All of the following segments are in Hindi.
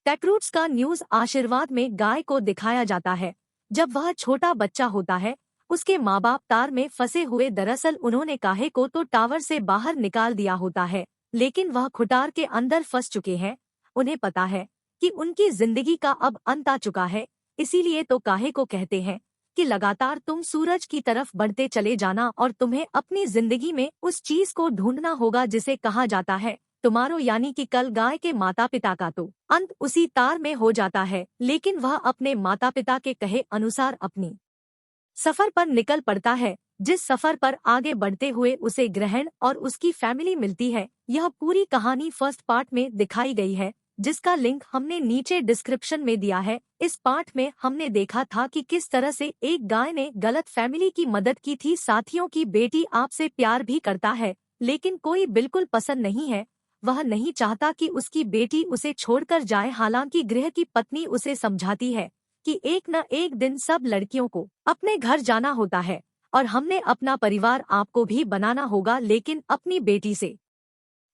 टेकरूट्स का न्यूज़ आशीर्वाद में गाय को दिखाया जाता है। जब वह छोटा बच्चा होता है, उसके माँ बाप तार में फंसे हुए, दरअसल उन्होंने काहे को तो टावर से बाहर निकाल दिया होता है, लेकिन वह खुटार के अंदर फंस चुके हैं। उन्हें पता है कि उनकी जिंदगी का अब अंत आ चुका है, इसीलिए तो काहे को कहते हैं कि लगातार तुम सूरज की तरफ बढ़ते चले जाना और तुम्हें अपनी जिंदगी में उस चीज को ढूंढना होगा जिसे कहा जाता है तुम्हारो, यानी कि कल गाय के माता पिता का तो अंत उसी तार में हो जाता है, लेकिन वह अपने माता पिता के कहे अनुसार अपनी सफर पर निकल पड़ता है, जिस सफर पर आगे बढ़ते हुए उसे ग्रहण और उसकी फैमिली मिलती है। यह पूरी कहानी फर्स्ट पार्ट में दिखाई गई है, जिसका लिंक हमने नीचे डिस्क्रिप्शन में दिया है। इस पार्ट में हमने देखा था कि किस तरह से एक गाय ने गलत फैमिली की मदद की थी। साथियों की बेटी आपसे प्यार भी करता है, लेकिन कोई बिल्कुल पसंद नहीं है। वह नहीं चाहता कि उसकी बेटी उसे छोड़कर जाए, हालांकि गृह की पत्नी उसे समझाती है कि एक न एक दिन सब लड़कियों को अपने घर जाना होता है और हमने अपना परिवार आपको भी बनाना होगा, लेकिन अपनी बेटी से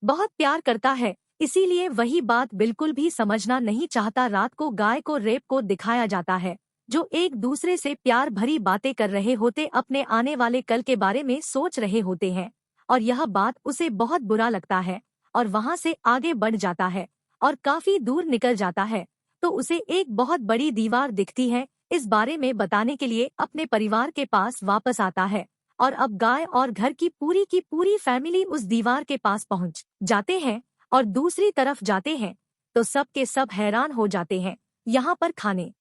बहुत प्यार करता है, इसीलिए वही बात बिल्कुल भी समझना नहीं चाहता। रात को गाय को रेप को दिखाया जाता है, जो एक दूसरे से प्यार भरी बातें कर रहे होते, अपने आने वाले कल के बारे में सोच रहे होते हैं, और यह बात उसे बहुत बुरा लगता है और वहां से आगे बढ़ जाता है और काफी दूर निकल जाता है, तो उसे एक बहुत बड़ी दीवार दिखती है। इस बारे में बताने के लिए अपने परिवार के पास वापस आता है और अब गाय और घर की पूरी फैमिली उस दीवार के पास पहुंच जाते हैं और दूसरी तरफ जाते हैं तो सब के सब हैरान हो जाते हैं। यहाँ पर खाने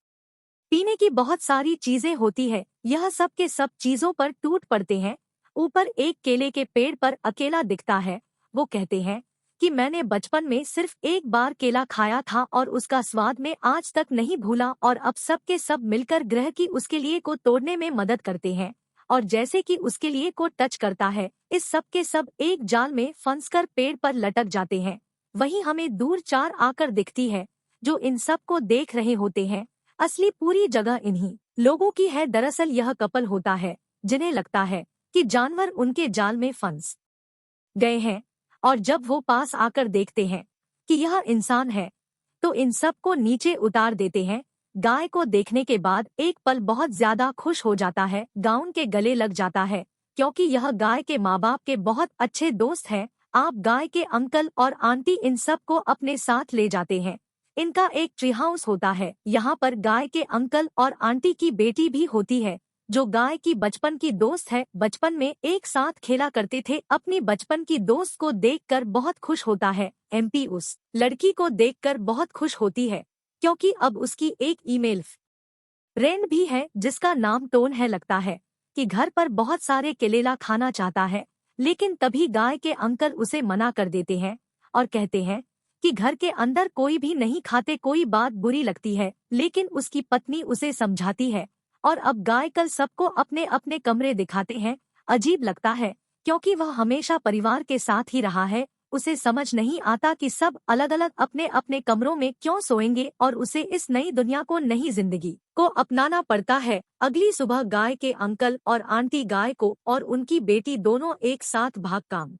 पीने की बहुत सारी चीजें होती है, यह सब के सब चीजों पर टूट पड़ते हैं। ऊपर एक केले के पेड़ पर अकेला दिखता है। वो कहते हैं कि मैंने बचपन में सिर्फ एक बार केला खाया था और उसका स्वाद मैं आज तक नहीं भूला, और अब सब के सब मिलकर ग्रह की उसके लिए को तोड़ने में मदद करते हैं और जैसे कि उसके लिए को टच करता है, इस सब के सब एक जाल में फंसकर पेड़ पर लटक जाते हैं। वहीं हमें दूर चार आकर दिखती है, जो इन सब को देख रहे होते हैं। असली पूरी जगह इन्हीं लोगों की है। दरअसल यह कपल होता है जिन्हें लगता है कि जानवर उनके जाल में फंस गए हैं, और जब वो पास आकर देखते हैं कि यह इंसान है तो इन सब को नीचे उतार देते हैं। गाय को देखने के बाद एक पल बहुत ज्यादा खुश हो जाता है, गाउन के गले लग जाता है, क्योंकि यह गाय के माँ बाप के बहुत अच्छे दोस्त हैं। आप गाय के अंकल और आंटी इन सब को अपने साथ ले जाते हैं। इनका एक ट्री हाउस होता है, यहाँ पर गाय के अंकल और आंटी की बेटी भी होती है, जो गाय की बचपन की दोस्त है। बचपन में एक साथ खेला करते थे। अपनी बचपन की दोस्त को देखकर बहुत खुश होता है। एमपी उस लड़की को देखकर बहुत खुश होती है, क्योंकि अब उसकी एक ईमेल फ्रेंड भी है जिसका नाम टोन है। लगता है कि घर पर बहुत सारे केलेला खाना चाहता है, लेकिन तभी गाय के अंकल उसे मना कर देते हैं और कहते हैं कि घर के अंदर कोई भी नहीं खाते, कोई बात बुरी लगती है, लेकिन उसकी पत्नी उसे समझाती है और अब गाय कल सबको अपने अपने कमरे दिखाते हैं। अजीब लगता है, क्योंकि वह हमेशा परिवार के साथ ही रहा है। उसे समझ नहीं आता कि सब अलग अलग अपने अपने कमरों में क्यों सोएंगे, और उसे इस नई दुनिया को, नई जिंदगी को अपनाना पड़ता है। अगली सुबह गाय के अंकल और आंटी गाय को और उनकी बेटी दोनों एक साथ भाग काम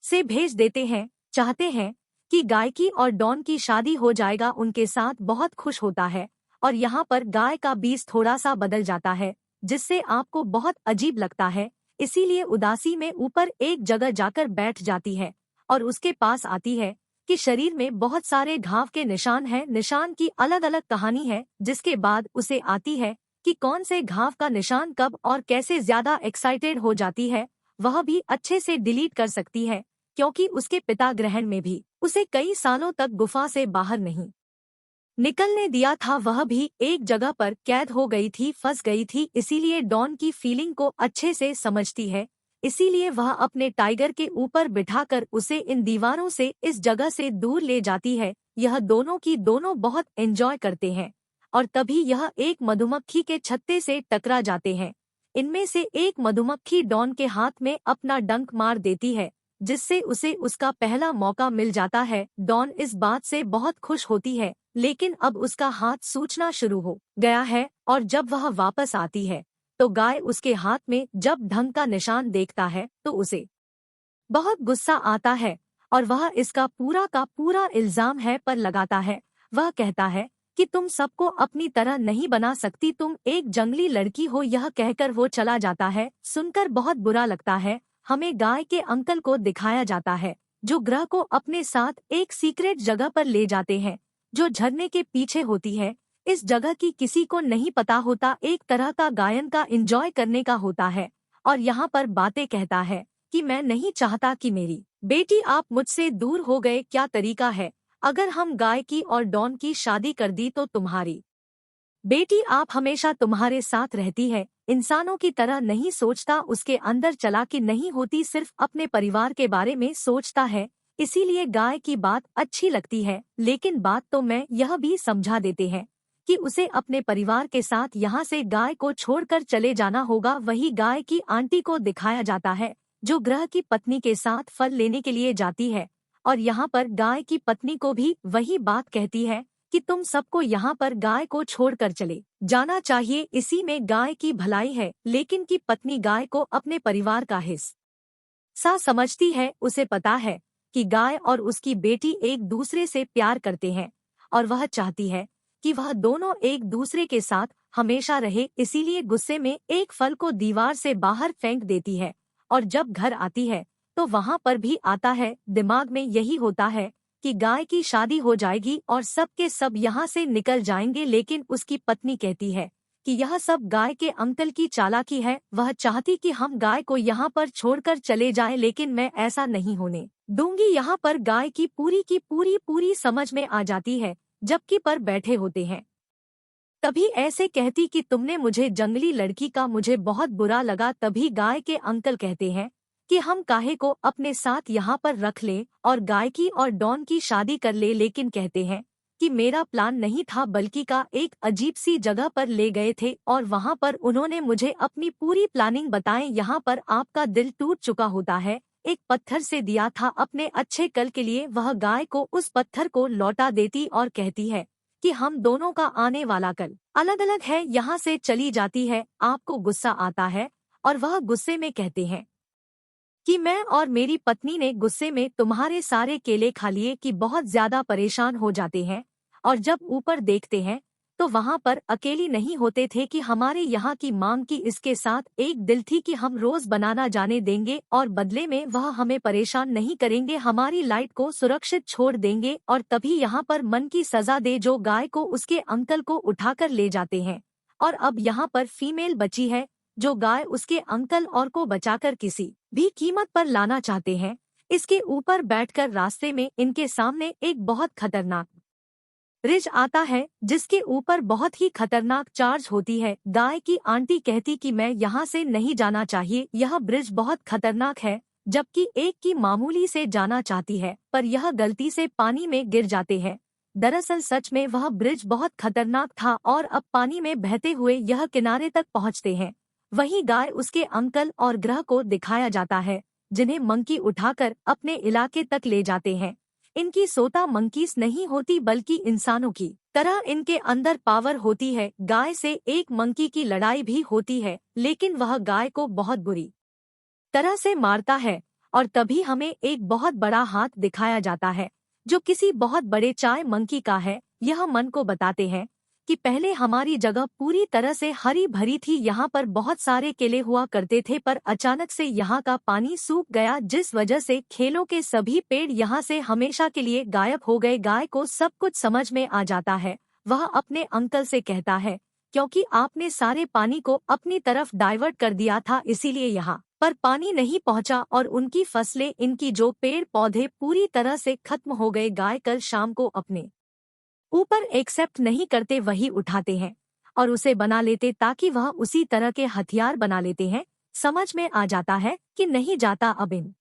से भेज देते हैं। चाहते हैं कि गाय की और डॉन की शादी हो जाएगा, उनके साथ बहुत खुश होता है। और यहाँ पर गाय का बीज थोड़ा सा बदल जाता है, जिससे आपको बहुत अजीब लगता है, इसीलिए उदासी में ऊपर एक जगह जाकर बैठ जाती है और उसके पास आती है कि शरीर में बहुत सारे घाव के निशान हैं। निशान की अलग अलग कहानी है, जिसके बाद उसे आती है कि कौन से घाव का निशान कब और कैसे ज्यादा एक्साइटेड हो जाती है, वह भी अच्छे से डिलीट कर सकती है, क्योंकि उसके पिता ग्रहण में भी उसे कई सालों तक गुफा से बाहर नहीं निकलने दिया था। वह भी एक जगह पर कैद हो गई थी, फंस गई थी, इसीलिए डॉन की फीलिंग को अच्छे से समझती है। इसीलिए वह अपने टाइगर के ऊपर बिठाकर उसे इन दीवारों से, इस जगह से दूर ले जाती है। यह दोनों की दोनों बहुत एंजॉय करते हैं और तभी यह एक मधुमक्खी के छत्ते से टकरा जाते हैं। इनमें से एक मधुमक्खी डॉन के हाथ में अपना डंक मार देती है, जिससे उसे उसका पहला मौका मिल जाता है। डॉन इस बात से बहुत खुश होती है, लेकिन अब उसका हाथ सूजना शुरू हो गया है, और जब वह वापस आती है तो गाय उसके हाथ में जब ढंग का निशान देखता है तो उसे बहुत गुस्सा आता है और वह इसका पूरा का पूरा इल्जाम है पर लगाता है। वह कहता है कि तुम सबको अपनी तरह नहीं बना सकती, तुम एक जंगली लड़की हो। यह कहकर वो चला जाता है। सुनकर बहुत बुरा लगता है। हमें गाय के अंकल को दिखाया जाता है जो ग्रह को अपने साथ एक सीक्रेट जगह पर ले जाते हैं जो झरने के पीछे होती है। इस जगह की किसी को नहीं पता होता, एक तरह का गायन का एंजॉय करने का होता है। और यहाँ पर बातें कहता है कि मैं नहीं चाहता कि मेरी बेटी आप मुझसे दूर हो गए। क्या तरीका है, अगर हम गाय की और डॉन की शादी कर दी तो तुम्हारी बेटी आप हमेशा तुम्हारे साथ रहती है, इंसानों की तरह नहीं सोचता, उसके अंदर चालाकी नहीं होती, सिर्फ अपने परिवार के बारे में सोचता है। इसीलिए गाय की बात अच्छी लगती है, लेकिन बात तो मैं यह भी समझा देते हैं कि उसे अपने परिवार के साथ यहाँ से गाय को छोड़कर चले जाना होगा। वही गाय की आंटी को दिखाया जाता है जो ग्रह की पत्नी के साथ फल लेने के लिए जाती है। और यहाँ पर गाय की पत्नी को भी वही बात कहती है कि तुम सबको यहाँ पर गाय को छोड़कर चले जाना चाहिए। इसी में गाय की भलाई है, लेकिन की पत्नी गाय को अपने परिवार का हिस्सा समझती है। उसे पता है कि गाय और उसकी बेटी एक दूसरे से प्यार करते हैं और वह चाहती है कि वह दोनों एक दूसरे के साथ हमेशा रहे। इसीलिए गुस्से में एक फल को दीवार से बाहर फेंक देती है और जब घर आती है तो वहाँ पर भी आता है। दिमाग में यही होता है कि गाय की शादी हो जाएगी और सब के सब यहाँ से निकल जाएंगे, लेकिन उसकी पत्नी कहती है कि यह सब गाय के अंकल की चालाकी है। वह चाहती कि हम गाय को यहाँ पर छोड़कर चले जाएं, लेकिन मैं ऐसा नहीं होने दूंगी। यहाँ पर गाय की पूरी समझ में आ जाती है जबकि पर बैठे होते हैं। तभी ऐसे कहती कि तुमने मुझे जंगली लड़की का मुझे बहुत बुरा लगा। तभी गाय के अंकल कहते हैं कि हम काहे को अपने साथ यहाँ पर रख लें और गाय की और डॉन की शादी कर ले, लेकिन कहते हैं कि मेरा प्लान नहीं था, बल्कि का एक अजीब सी जगह पर ले गए थे और वहाँ पर उन्होंने मुझे अपनी पूरी प्लानिंग बताएं। यहाँ पर आपका दिल टूट चुका होता है। एक पत्थर से दिया था अपने अच्छे कल के लिए, वह गाय को उस पत्थर को लौटा देती और कहती है कि हम दोनों का आने वाला कल अलग अलग है। यहाँ से चली जाती है। आपको गुस्सा आता है और वह गुस्से में कहते हैं कि मैं और मेरी पत्नी ने गुस्से में तुम्हारे सारे केले खा लिए, कि बहुत ज्यादा परेशान हो जाते हैं और जब ऊपर देखते हैं तो वहाँ पर अकेली नहीं होते थे कि हमारे यहाँ की मांग की इसके साथ एक दिल थी कि हम रोज बनाना जाने देंगे और बदले में वह हमें परेशान नहीं करेंगे, हमारी लाइट को सुरक्षित छोड़ देंगे और तभी यहाँ पर मन की सजा दे, जो गाय को उसके अंकल को उठाकर ले जाते हैं। और अब यहाँ पर फीमेल बची है जो गाय उसके अंकल और को बचाकर किसी भी कीमत पर लाना चाहते हैं। इसके ऊपर बैठकर रास्ते में इनके सामने एक बहुत खतरनाक ब्रिज आता है जिसके ऊपर बहुत ही खतरनाक चार्ज होती है। गाय की आंटी कहती कि मैं यहाँ से नहीं जाना चाहिए, यह ब्रिज बहुत खतरनाक है, जबकि एक की मामूली से जाना चाहती है पर यह गलती से पानी में गिर जाते हैं। दरअसल सच में वह ब्रिज बहुत खतरनाक था और अब पानी में बहते हुए यह किनारे तक पहुँचते हैं। वहीं गाय उसके अंकल और ग्रह को दिखाया जाता है जिन्हें मंकी उठाकर अपने इलाके तक ले जाते हैं। इनकी सोता मंकीस नहीं होती बल्कि इंसानों की तरह इनके अंदर पावर होती है। गाय से एक मंकी की लड़ाई भी होती है, लेकिन वह गाय को बहुत बुरी तरह से मारता है और तभी हमें एक बहुत बड़ा हाथ दिखाया जाता है जो किसी बहुत बड़े चाय मंकी का है। यह मन को बताते हैं कि पहले हमारी जगह पूरी तरह से हरी भरी थी, यहाँ पर बहुत सारे केले हुआ करते थे, पर अचानक से यहाँ का पानी सूख गया जिस वजह से खेलों के सभी पेड़ यहाँ से हमेशा के लिए गायब हो गए। गाय को सब कुछ समझ में आ जाता है। वह अपने अंकल से कहता है क्योंकि आपने सारे पानी को अपनी तरफ डाइवर्ट कर दिया था, इसीलिए यहाँ पर पानी नहीं पहुँचा और उनकी फसलें, इनकी जो पेड़ पौधे पूरी तरह से खत्म हो गए। गाय कल शाम को अपने ऊपर एक्सेप्ट नहीं करते, वही उठाते हैं और उसे बना लेते ताकि वह उसी तरह के हथियार बना लेते हैं। समझ में आ जाता है कि नहीं जाता, अब इन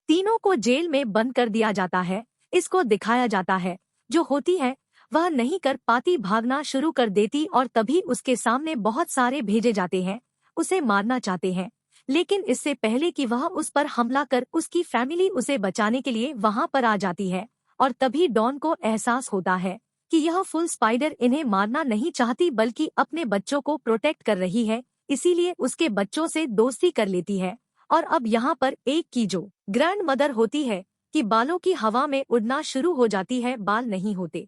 तीनों को जेल में बंद कर दिया जाता है। इसको दिखाया जाता है जो होती है वह नहीं कर पाती, भागना शुरू कर देती और तभी उसके सामने बहुत सारे भेजे जाते हैं, उसे मारना चाहते हैं, लेकिन इससे पहले कि वह उस पर हमला कर उसकी फैमिली उसे बचाने के लिए वहां पर आ जाती है। और तभी डॉन को एहसास होता है कि यह फुल स्पाइडर इन्हें मारना नहीं चाहती बल्कि अपने बच्चों को प्रोटेक्ट कर रही है, इसीलिए उसके बच्चों से दोस्ती कर लेती है। और अब यहाँ पर एक की जो ग्रैंड मदर होती है कि बालों की हवा में उड़ना शुरू हो जाती है, बाल नहीं होते।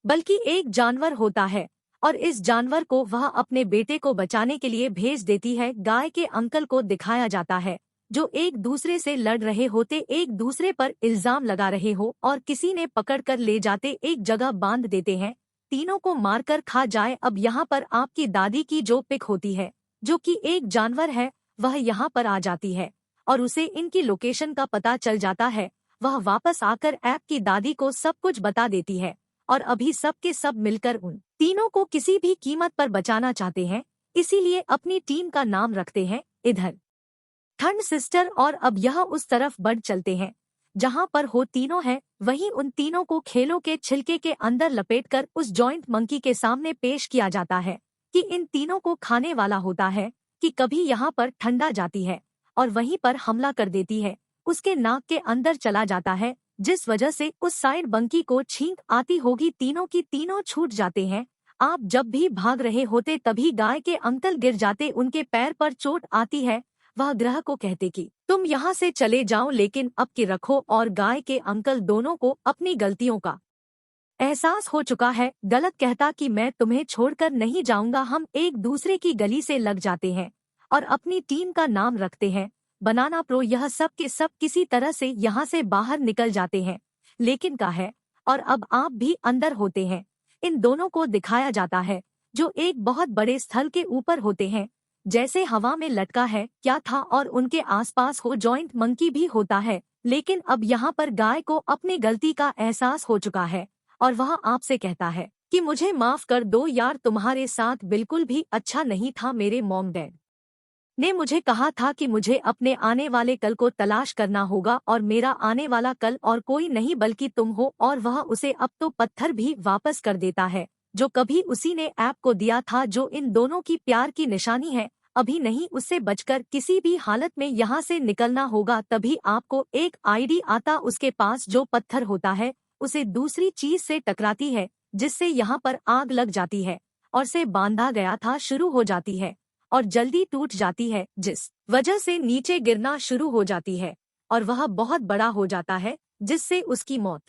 बल्कि एक जानवर होता है, और इस जानवर को वह अपने बेटे को बचाने के लिए भेज देती है। गाय के अंकल को दिखाया जाता है जो एक दूसरे से लड़ रहे होते, एक दूसरे पर इल्जाम लगा रहे हो और किसी ने पकड़कर ले जाते एक जगह बांध देते हैं, तीनों को मारकर खा जाए। अब यहाँ पर आपकी दादी की जो पिक होती है, जो कि एक जानवर है, वह यहाँ पर आ जाती है और उसे इनकी लोकेशन का पता चल जाता है। वह वापस आकर ऐप की दादी को सब कुछ बता देती है और अभी सब के सब मिलकर उन तीनों को किसी भी कीमत पर बचाना चाहते हैं, इसीलिए अपनी टीम का नाम रखते हैं इधर थंड सिस्टर। और अब यह उस तरफ बढ़ चलते हैं जहां पर हो तीनों हैं। वहीं उन तीनों को खेलों के छिलके के अंदर लपेटकर उस जॉइंट मंकी के सामने पेश किया जाता है कि इन तीनों को खाने वाला होता है कि कभी यहाँ पर ठंडा जाती है और वहीं पर हमला कर देती है, उसके नाक के अंदर चला जाता है, जिस वजह से उस साइड बंकी को छींक आती होगी। तीनों की तीनों छूट जाते हैं। आप जब भी भाग रहे होते तभी गाय के अंकल गिर जाते, उनके पैर पर चोट आती है। वह ग्रह को कहते कि तुम यहाँ से चले जाओ, लेकिन अब की रखो। और गाय के अंकल दोनों को अपनी गलतियों का एहसास हो चुका है। गलत कहता कि मैं तुम्हें छोड़कर नहीं जाऊंगा। हम एक दूसरे की गली से लग जाते हैं और अपनी टीम का नाम रखते हैं बनाना प्रो। यह सब के सब किसी तरह से यहाँ से बाहर निकल जाते हैं, लेकिन का है और अब आप भी अंदर होते हैं। इन दोनों को दिखाया जाता है जो एक बहुत बड़े स्थल के ऊपर होते हैं, जैसे हवा में लटका है क्या था, और उनके आसपास हो जॉइंट मंकी भी होता है। लेकिन अब यहाँ पर गाय को अपनी गलती का एहसास हो चुका है और वह आपसे कहता है कि मुझे माफ कर दो यार, तुम्हारे साथ बिल्कुल भी अच्छा नहीं था। मेरे मॉम डैड ने मुझे कहा था कि मुझे अपने आने वाले कल को तलाश करना होगा और मेरा आने वाला कल और कोई नहीं बल्कि तुम हो। और वह उसे अब तो पत्थर भी वापस कर देता है जो कभी उसी ने ऐप को दिया था, जो इन दोनों की प्यार की निशानी है। अभी नहीं, उससे बचकर किसी भी हालत में यहाँ से निकलना होगा। तभी आपको एक आईडी आता, उसके पास जो पत्थर होता है उसे दूसरी चीज से टकराती है, जिससे यहाँ पर आग लग जाती है और से बांधा गया था शुरू हो जाती है और जल्दी टूट जाती है, जिस वजह से नीचे गिरना शुरू हो जाती है और वह बहुत बड़ा हो जाता है, जिससे उसकी मौत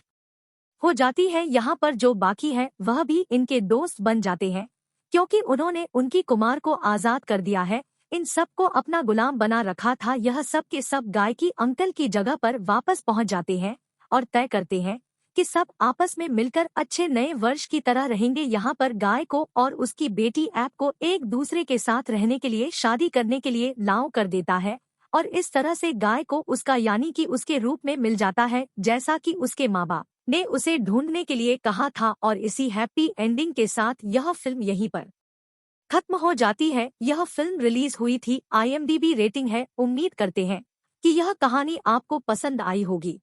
हो जाती है। यहाँ पर जो बाकी है वह भी इनके दोस्त बन जाते हैं, क्योंकि उन्होंने उनकी कुमार को आजाद कर दिया है, इन सब को अपना गुलाम बना रखा था। यह सब के सब गाय की अंकल की जगह पर वापस पहुंच जाते हैं और तय करते हैं कि सब आपस में मिलकर अच्छे नए वर्ष की तरह रहेंगे। यहाँ पर गाय को और उसकी बेटी ऐप को एक दूसरे के साथ रहने के लिए, शादी करने के लिए लाओ कर देता है और इस तरह से गाय को उसका यानी कि उसके रूप में मिल जाता है, जैसा कि उसके माँ बाप ने उसे ढूंढने के लिए कहा था। और इसी हैप्पी एंडिंग के साथ यह फिल्म यहीं पर खत्म हो जाती है। यह फिल्म रिलीज हुई थी, IMDb रेटिंग है। उम्मीद करते हैं कि यह कहानी आपको पसंद आई होगी।